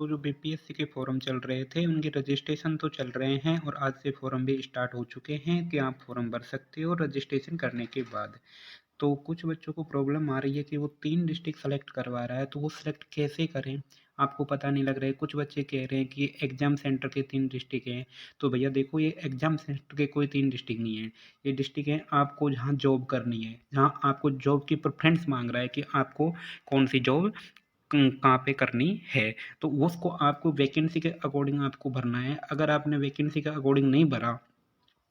तो जो बीपीएससी के फॉर्म चल रहे थे उनके रजिस्ट्रेशन तो चल रहे हैं और आज से फॉर्म भी स्टार्ट हो चुके हैं कि आप फॉर्म भर सकते हो रजिस्ट्रेशन करने के बाद। तो कुछ बच्चों को प्रॉब्लम आ रही है कि वो 3 डिस्ट्रिक्ट सेलेक्ट करवा रहा है, तो वो सेलेक्ट कैसे करें? आपको पता नहीं लग रहा है। कुछ बच्चे कह रहे हैं कि एग्ज़ाम सेंटर के 3 डिस्ट्रिक्ट हैं, तो भैया देखो ये एग्ज़ाम सेंटर के कोई 3 डिस्ट्रिक्ट नहीं है। ये डिस्ट्रिक्ट हैं आपको जहाँ जॉब करनी है, जहाँ आपको जॉब की प्रेफ़रेंस माँग रहा है कि आपको कौन-सी जॉब कहाँ पे करनी है। तो उसको आपको वैकेंसी के अकॉर्डिंग आपको भरना है। अगर आपने वैकेंसी के अकॉर्डिंग नहीं भरा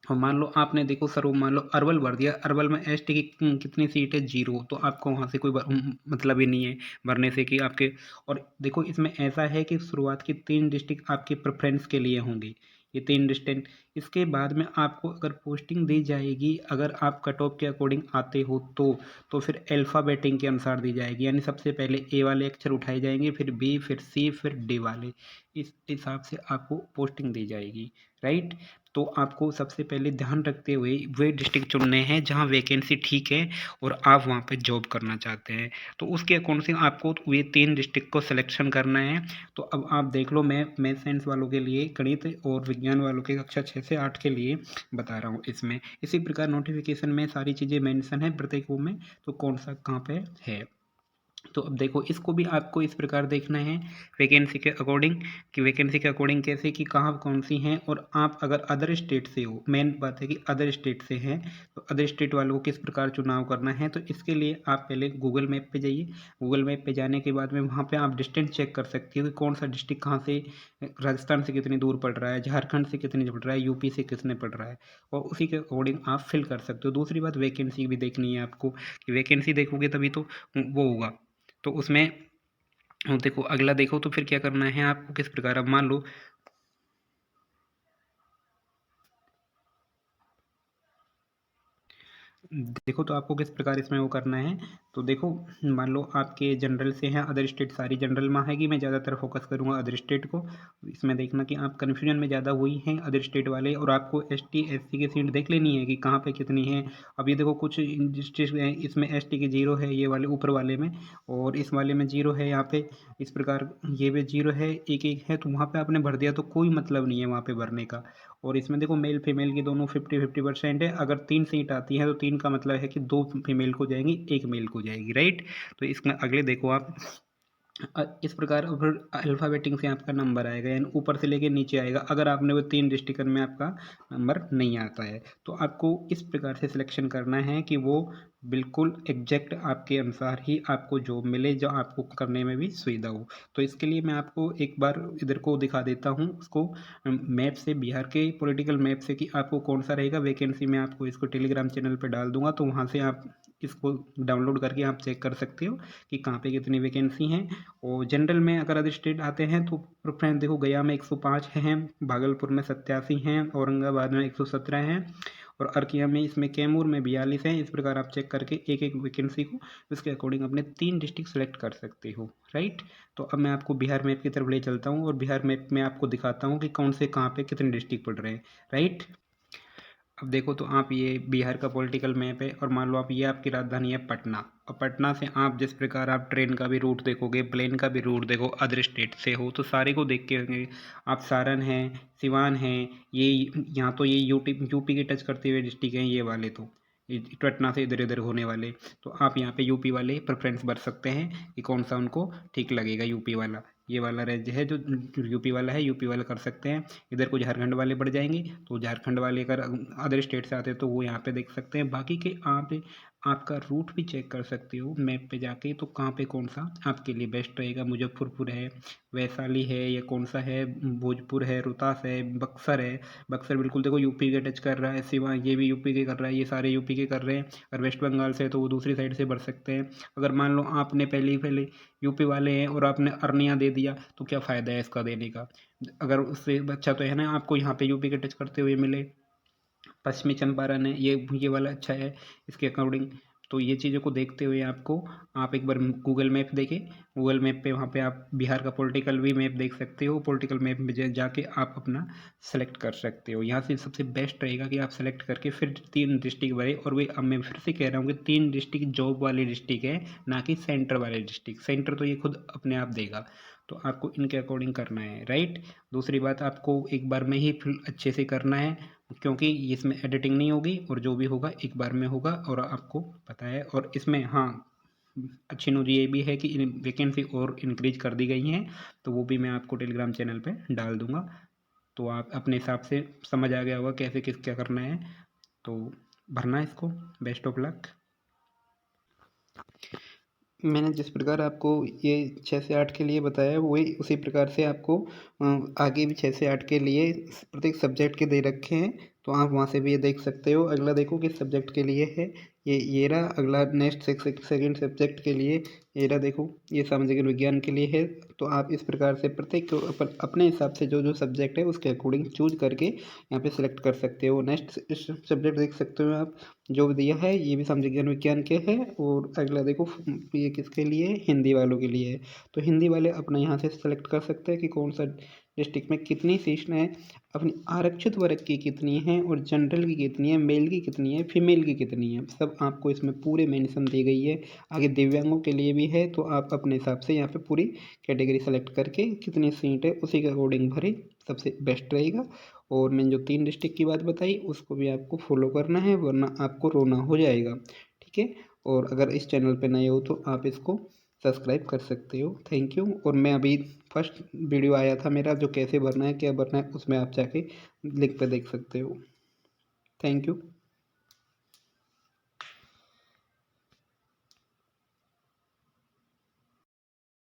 और मान लो आपने देखो सर वो मान लो अरवल भर दिया, अरवल में एसटी की कितनी सीट है 0, तो आपको वहाँ से कोई मतलब ही नहीं है भरने से कि आपके। और देखो इसमें ऐसा है कि शुरुआत की 3 डिस्ट्रिक्ट आपके प्रेफरेंस के लिए होंगे, ये 3 डिस्ट्रिक्ट। इसके बाद में आपको अगर पोस्टिंग दी जाएगी, अगर आप कट ऑफ के अकॉर्डिंग आते हो तो फिर अल्फ़ाबेटिंग के अनुसार दी जाएगी, यानी सबसे पहले ए वाले अक्षर उठाए जाएंगे, फिर बी, फिर सी, फिर डी वाले। इस हिसाब से आपको पोस्टिंग दी जाएगी, राइट। तो आपको सबसे पहले ध्यान रखते हुए वे डिस्ट्रिक्ट चुनने हैं जहाँ वैकेंसी ठीक है और आप वहाँ पे जॉब करना चाहते हैं। तो उसके अकॉर्डिंग आपको वे 3 डिस्ट्रिक्ट को सिलेक्शन करना है। तो अब आप देख लो, मैं मैथ साइंस वालों के लिए गणित और विज्ञान वालों के कक्षा 6 से 8 के लिए बता रहा हूँ इसमें। इसी प्रकार नोटिफिकेशन में सारी चीज़ें मेंशन है प्रत्येक वो में, तो कौन सा कहाँ पे है। तो अब देखो इसको भी आपको इस प्रकार देखना है वैकेंसी के अकॉर्डिंग, कि वैकेंसी के अकॉर्डिंग कैसे कि कहाँ कौन सी हैं। और आप अगर अदर स्टेट से हो, मेन बात है कि अदर स्टेट से हैं, तो अदर स्टेट वालों को किस प्रकार चुनाव करना है। तो इसके लिए आप पहले गूगल मैप पे जाइए। गूगल मैप पे जाने के बाद में वहाँ पे आप डिस्टेंस चेक कर सकते हो कि कौन सा डिस्ट्रिक्ट कहाँ से, राजस्थान से कितनी दूर पड़ रहा है, झारखंड से कितनी पड़ रहा है, यूपी से कितने पड़ रहा है, और उसी के अकॉर्डिंग आप फिल कर सकते हो। दूसरी बात वैकेंसी भी देखनी है आपको, कि वैकेंसी देखोगे तभी तो वो होगा। तो उसमें देखो अगला देखो तो फिर क्या करना है आपको, किस प्रकार। अब मान लो देखो तो आपको किस प्रकार इसमें वो करना है। तो देखो मान लो आपके जनरल से हैं, अदर स्टेट सारी जनरल में आएगी, मैं ज़्यादातर फोकस करूँगा अदर स्टेट को। इसमें देखना कि आप कन्फ्यूजन में ज़्यादा हुई हैं अदर स्टेट वाले, और आपको एसटी एससी की सीट देख लेनी है कि कहाँ पे कितनी है। अब ये देखो कुछ डिस्ट्रिक्ट इसमें एसटी की 0 है, ये वाले ऊपर वाले में, और इस वाले में 0 है यहाँ पे। इस प्रकार ये भी 0 है, एक एक है, तो वहाँ पे आपने भर दिया तो कोई मतलब नहीं है वहाँ पे भरने का। और इसमें देखो मेल फीमेल की दोनों 50-50% है। अगर 3 सीट आती हैं तो 3 का मतलब है कि 2 फीमेल को जाएंगी, 1 मेल को जाएगी, राइट। तो इसमें अगले देखो आप, इस प्रकार फिर अल्फ़ाबेटिंग से आपका नंबर आएगा, यानी ऊपर से लेके नीचे आएगा। अगर आपने वो 3 डिस्ट्रिक्ट में आपका नंबर नहीं आता है, तो आपको इस प्रकार से सिलेक्शन करना है कि वो बिल्कुल एग्जैक्ट आपके अनुसार ही आपको जॉब मिले, जो आपको करने में भी सुविधा हो। तो इसके लिए मैं आपको एक बार इधर को दिखा देता हूँ उसको मैप से, बिहार के पॉलिटिकल मैप से, कि आपको कौन सा रहेगा वैकेंसी। मैं आपको इसको टेलीग्राम चैनल पर डाल दूंगा, तो वहाँ से आप इसको डाउनलोड करके आप चेक कर सकते हो कि कहाँ पे कितनी वैकेंसी हैं। और जनरल में अगर अदर स्टेट आते हैं तो प्रेफरेंस देखो, गया में 105 हैं, भागलपुर में 87 हैं, औरंगाबाद में 117 हैं, और अर्किया में, इसमें कैमूर में 42 हैं। इस प्रकार आप चेक करके एक एक वैकेंसी को उसके अकॉर्डिंग अपने 3 डिस्ट्रिक्ट सेलेक्ट कर सकते हो, राइट। तो अब मैं आपको बिहार मैप की तरफ ले चलता हूँ और बिहार मैप में आपको दिखाता हूँ कि कौन से कहाँ पे कितने डिस्ट्रिक्ट पड़ रहे हैं, राइट। अब देखो तो आप ये बिहार का पॉलिटिकल मैप है, और मान लो आप, ये आपकी राजधानी है पटना, और पटना से आप जिस प्रकार आप ट्रेन का भी रूट देखोगे, प्लेन का भी रूट देखो, अदर स्टेट से हो तो सारे को देख के होंगे आप। सारण है, सिवान है, ये यहाँ तो ये यूपी के टच करते हुए डिस्ट्रिक्ट हैं ये वाले, तो पटना से इधर उधर होने वाले। तो आप यहाँ पे यूपी वाले प्रेफरेंस भर सकते हैं कि कौन सा उनको ठीक लगेगा। यूपी वाला, ये वाला राज्य है जो यूपी वाला है, यूपी वाला कर सकते हैं। इधर को झारखंड वाले बढ़ जाएंगे, तो झारखंड वाले अगर अदर स्टेट से आते हैं तो वो यहाँ पे देख सकते हैं। बाकी के आप आपका रूट भी चेक कर सकते हो मैप पे जाके, तो कहाँ पे कौन सा आपके लिए बेस्ट रहेगा। मुजफ्फरपुर है, वैशाली है, या कौन सा है, भोजपुर है, रोहतास है, बक्सर है। बक्सर बिल्कुल देखो यूपी के टच कर रहा है, सिवा ये भी यूपी के कर रहा है, ये सारे यूपी के कर रहे हैं। अगर वेस्ट बंगाल से है तो वो दूसरी साइड से बढ़ सकते हैं। अगर मान लो आपने पहले ही पहले यूपी वाले हैं और आपने अर्निया दे दिया, तो क्या फ़ायदा है इसका देने का। अगर उससे अच्छा तो है ना आपको यहाँ पे यूपी के टच करते हुए मिले। पश्चिमी चंपारण है, ये वाला अच्छा है इसके अकॉर्डिंग। तो ये चीज़ों को देखते हुए आपको, आप एक बार गूगल मैप देखें। गूगल मैप पे वहाँ पे आप बिहार का पॉलिटिकल भी मैप देख सकते हो। पॉलिटिकल मैप में जाके आप अपना सेलेक्ट कर सकते हो। यहाँ से सबसे बेस्ट रहेगा कि आप सेलेक्ट करके फिर 3 डिस्ट्रिक्ट भरे। और वे, अब मैं फिर से कह रहा हूँ कि 3 डिस्ट्रिक्ट जॉब वाले डिस्ट्रिक्ट है, ना कि सेंटर वाले डिस्ट्रिक्ट। सेंटर तो ये खुद अपने आप देगा। तो आपको इनके अकॉर्डिंग करना है, राइट। दूसरी बात, आपको एक बार में ही फिर अच्छे से करना है, क्योंकि इसमें एडिटिंग नहीं होगी और जो भी होगा एक बार में होगा और आपको पता है। और इसमें हाँ, अच्छी न्यूज़ ये भी है कि वैकेंसी और इंक्रीज कर दी गई हैं, तो वो भी मैं आपको टेलीग्राम चैनल पे डाल दूंगा, तो आप अपने हिसाब से समझ आ गया होगा कैसे किस क्या करना है, तो भरना है इसको। Best of luck. मैंने जिस प्रकार आपको ये 6 से 8 के लिए बताया, वही उसी प्रकार से आपको आगे भी 6 से 8 के लिए प्रत्येक सब्जेक्ट के दे रखे हैं, तो आप वहाँ से भी ये देख सकते हो। अगला देखो किस सब्जेक्ट के लिए है, ये रहा अगला नेक्स्ट सेकंड सब्जेक्ट के लिए, ये रहा देखो ये सामाजिक विज्ञान के लिए है। तो आप इस प्रकार से प्रत्येक को अपने हिसाब से जो जो सब्जेक्ट है उसके अकॉर्डिंग चूज करके यहाँ पे सिलेक्ट कर सकते हो। नेक्स्ट सब्जेक्ट देख सकते हो आप, जो दिया है ये भी सामाजिक विज्ञान के है। और अगला देखो ये किसके लिए, हिंदी वालों के लिए है। तो हिंदी वाले अपना यहाँ से सेलेक्ट कर सकते हैं कि कौन सा डिस्ट्रिक्ट में कितनी सीट है, अपनी आरक्षित वर्ग की कितनी है, और जनरल की कितनी है, मेल की कितनी है, फीमेल की कितनी है, सब आपको इसमें पूरे मेंशन दी गई है। आगे दिव्यांगों के लिए भी है, तो आप अपने हिसाब से यहाँ पे पूरी कैटेगरी सेलेक्ट करके कितनी सीट है उसी के अकॉर्डिंग भरें, सबसे बेस्ट रहेगा। और मैंने जो 3 डिस्ट्रिक्ट की बात बताई उसको भी आपको फॉलो करना है, वरना आपको रोना हो जाएगा, ठीक है। और अगर इस चैनल पे नए हो तो आप इसको सब्सक्राइब कर सकते हो। Thank you. और मैं अभी फर्स्ट वीडियो आया था मेरा, जो कैसे भरना है क्या भरना है, उसमें आप जाके लिंक पे देख सकते हो। Thank you.